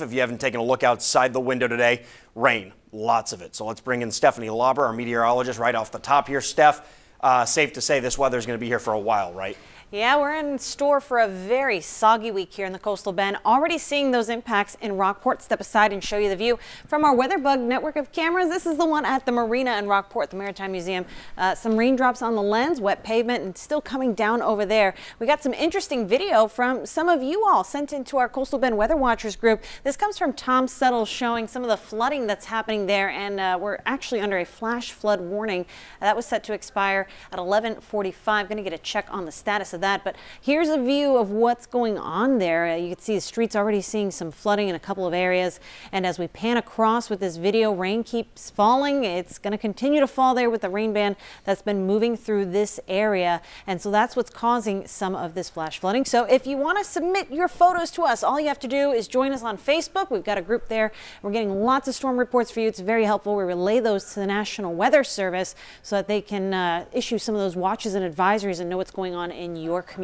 If you haven't taken a look outside the window today, rain, lots of it. So let's bring in Stephanie Lauber, our meteorologist, right off the top here. Steph, safe to say this weather is going to be here for a while, right? Yeah, we're in store for a very soggy week here in the coastal bend. Already seeing those impacts in Rockport. Step aside and show you the view from our WeatherBug network of cameras. This is the one at the marina in Rockport, the Maritime Museum. Some raindrops on the lens, wet pavement, and still coming down over there. We got some interesting video from some of you all sent into our Coastal Bend Weather Watchers group. This comes from Tom Settle showing some of the flooding that's happening there, and we're actually under a flash flood warning. That was set to expire at 11:45. Going to get a check on the status of that, but here's a view of what's going on there. You can see the streets already seeing some flooding in a couple of areas, and as we pan across with this video, rain keeps falling. It's going to continue to fall there with the rain band that's been moving through this area, and so that's what's causing some of this flash flooding. So if you want to submit your photos to us, all you have to do is join us on Facebook. We've got a group there. We're getting lots of storm reports for you. It's very helpful. We relay those to the National Weather Service so that they can issue some of those watches and advisories and know what's going on in your community.